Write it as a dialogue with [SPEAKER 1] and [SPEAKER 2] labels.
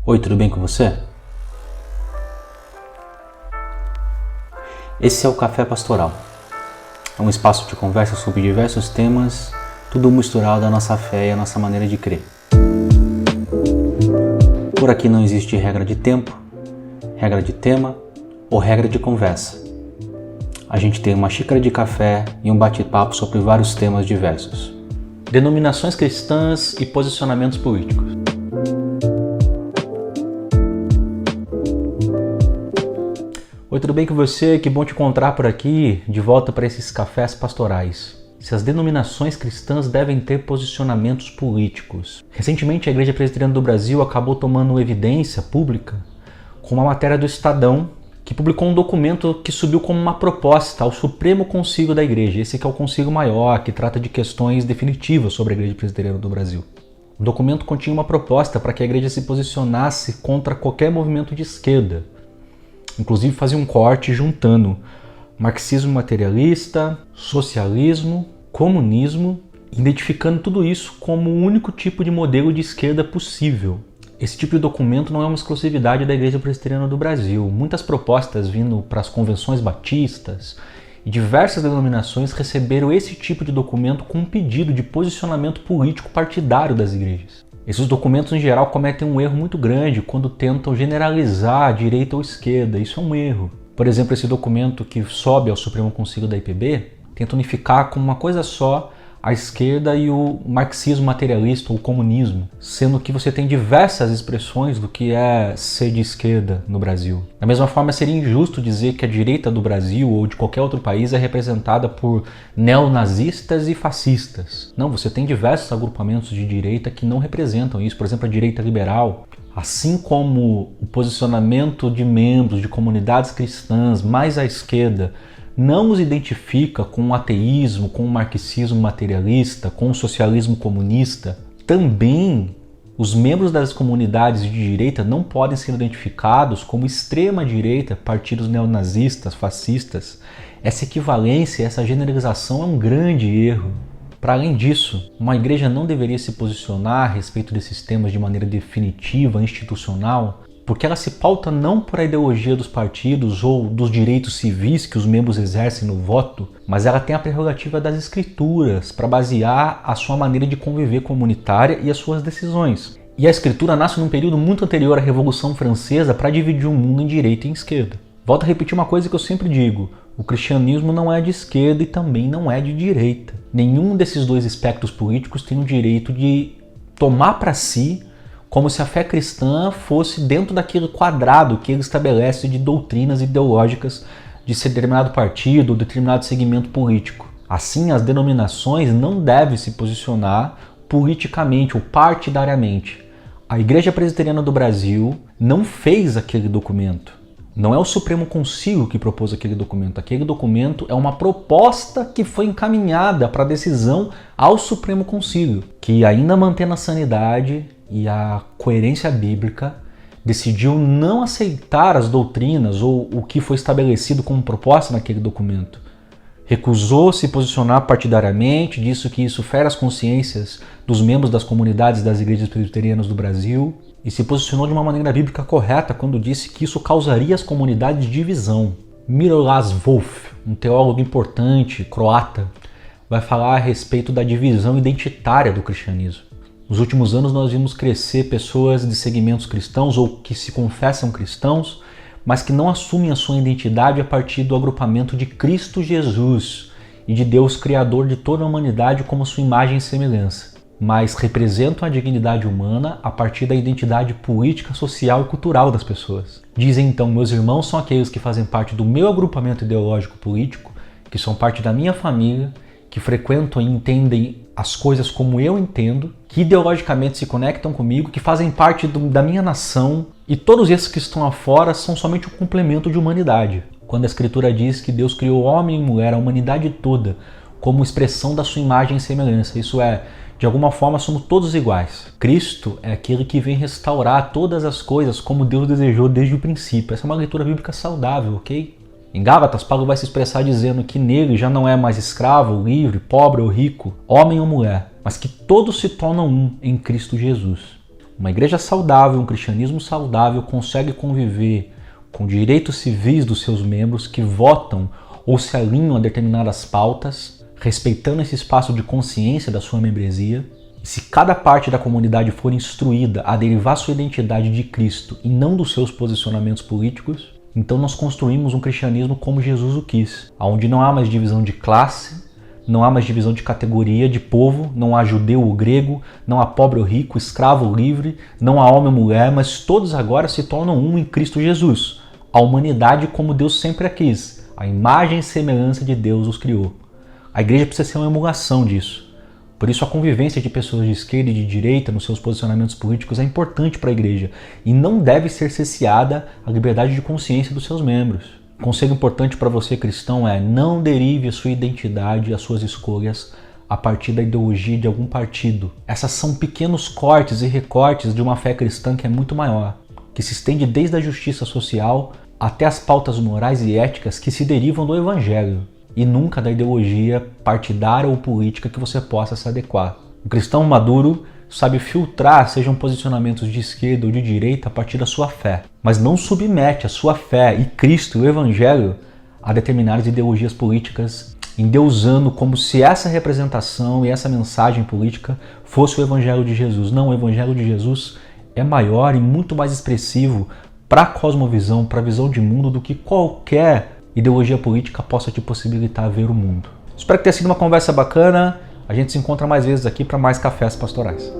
[SPEAKER 1] Oi, tudo bem com você? Esse é o Café Pastoral. É um espaço de conversa sobre diversos temas, tudo misturado à nossa fé e à nossa maneira de crer. Por aqui não existe regra de tempo, regra de tema ou regra de conversa. A gente tem uma xícara de café e um bate-papo sobre vários temas diversos. Denominações cristãs e posicionamentos políticos. Oi, tudo bem com você? Que bom te encontrar por aqui, de volta para esses cafés pastorais. Se as denominações cristãs devem ter posicionamentos políticos. Recentemente, a Igreja Presbiteriana do Brasil acabou tomando evidência pública com uma matéria do Estadão, que publicou um documento que subiu como uma proposta ao Supremo Concílio da Igreja. Esse que é o concílio maior, que trata de questões definitivas sobre a Igreja Presbiteriana do Brasil. O documento continha uma proposta para que a Igreja se posicionasse contra qualquer movimento de esquerda. Inclusive fazia um corte juntando marxismo materialista, socialismo, comunismo, identificando tudo isso como o único tipo de modelo de esquerda possível. Esse tipo de documento não é uma exclusividade da Igreja Presbiteriana do Brasil. Muitas propostas vindo para as convenções batistas e diversas denominações receberam esse tipo de documento com um pedido de posicionamento político partidário das igrejas. Esses documentos, em geral, cometem um erro muito grande quando tentam generalizar a direita ou esquerda. Isso é um erro. Por exemplo, esse documento que sobe ao Supremo Concílio da IPB tenta unificar como uma coisa só a esquerda e o marxismo materialista ou o comunismo, sendo que você tem diversas expressões do que é ser de esquerda no Brasil. Da mesma forma, seria injusto dizer que a direita do Brasil ou de qualquer outro país é representada por neonazistas e fascistas. Não, você tem diversos agrupamentos de direita que não representam isso. Por exemplo, a direita liberal. Assim como o posicionamento de membros de comunidades cristãs mais à esquerda não os identifica com o ateísmo, com o marxismo materialista, com o socialismo comunista, também os membros das comunidades de direita não podem ser identificados como extrema-direita, partidos neonazistas, fascistas. Essa equivalência, essa generalização é um grande erro. Para além disso, uma igreja não deveria se posicionar a respeito desses temas de maneira definitiva, institucional, porque ela se pauta não por a ideologia dos partidos ou dos direitos civis que os membros exercem no voto, mas ela tem a prerrogativa das escrituras para basear a sua maneira de conviver comunitária e as suas decisões. E a escritura nasce num período muito anterior à Revolução Francesa para dividir o mundo em direita e em esquerda. Volto a repetir uma coisa que eu sempre digo: o cristianismo não é de esquerda e também não é de direita. Nenhum desses dois espectros políticos tem o direito de tomar para si como se a fé cristã fosse dentro daquele quadrado que ele estabelece de doutrinas ideológicas de determinado partido ou determinado segmento político. Assim, as denominações não devem se posicionar politicamente ou partidariamente. A Igreja Presbiteriana do Brasil não fez aquele documento. Não é o Supremo Concílio que propôs aquele documento. Aquele documento é uma proposta que foi encaminhada para decisão ao Supremo Concílio, que, ainda mantendo a sanidade e a coerência bíblica, decidiu não aceitar as doutrinas ou o que foi estabelecido como proposta naquele documento. Recusou se posicionar partidariamente, disse que isso fere as consciências dos membros das comunidades das igrejas presbiterianas do Brasil e se posicionou de uma maneira bíblica correta quando disse que isso causaria às comunidades divisão. Miroslav Volf, um teólogo importante, croata, vai falar a respeito da divisão identitária do cristianismo. Nos últimos anos nós vimos crescer pessoas de segmentos cristãos ou que se confessam cristãos, mas que não assumem a sua identidade a partir do agrupamento de Cristo Jesus e de Deus Criador de toda a humanidade como sua imagem e semelhança, mas representam a dignidade humana a partir da identidade política, social e cultural das pessoas. Dizem então: meus irmãos são aqueles que fazem parte do meu agrupamento ideológico político, que são parte da minha família, que frequentam e entendem as coisas como eu entendo, que ideologicamente se conectam comigo, que fazem parte da minha nação, e todos esses que estão afora são somente um complemento de humanidade. Quando a Escritura diz que Deus criou homem e mulher, a humanidade toda, como expressão da sua imagem e semelhança, isso é, de alguma forma somos todos iguais. Cristo é aquele que vem restaurar todas as coisas como Deus desejou desde o princípio. Essa é uma leitura bíblica saudável, ok? Em Gálatas, Paulo vai se expressar dizendo que nele já não é mais escravo, livre, pobre ou rico, homem ou mulher, mas que todos se tornam um em Cristo Jesus. Uma igreja saudável, um cristianismo saudável consegue conviver com direitos civis dos seus membros que votam ou se alinham a determinadas pautas, respeitando esse espaço de consciência da sua membresia. E se cada parte da comunidade for instruída a derivar sua identidade de Cristo e não dos seus posicionamentos políticos, então nós construímos um cristianismo como Jesus o quis, onde não há mais divisão de classe, não há mais divisão de categoria, de povo, não há judeu ou grego, não há pobre ou rico, escravo ou livre, não há homem ou mulher, mas todos agora se tornam um em Cristo Jesus. A humanidade como Deus sempre a quis, a imagem e semelhança de Deus os criou. A igreja precisa ser uma emulação disso. Por isso a convivência de pessoas de esquerda e de direita nos seus posicionamentos políticos é importante para a igreja e não deve ser cesseada a liberdade de consciência dos seus membros. Um conselho importante para você cristão é: não derive a sua identidade e as suas escolhas a partir da ideologia de algum partido. Essas são pequenos cortes e recortes de uma fé cristã que é muito maior, que se estende desde a justiça social até as pautas morais e éticas que se derivam do Evangelho, e nunca da ideologia partidária ou política que você possa se adequar. O cristão maduro sabe filtrar, sejam posicionamentos de esquerda ou de direita, a partir da sua fé, mas não submete a sua fé e Cristo e o Evangelho a determinadas ideologias políticas, endeusando como se essa representação e essa mensagem política fosse o Evangelho de Jesus. Não, o Evangelho de Jesus é maior e muito mais expressivo para a cosmovisão, para a visão de mundo, do que qualquer ideologia política possa te possibilitar ver o mundo. Espero que tenha sido uma conversa bacana. A gente se encontra mais vezes aqui para mais cafés pastorais.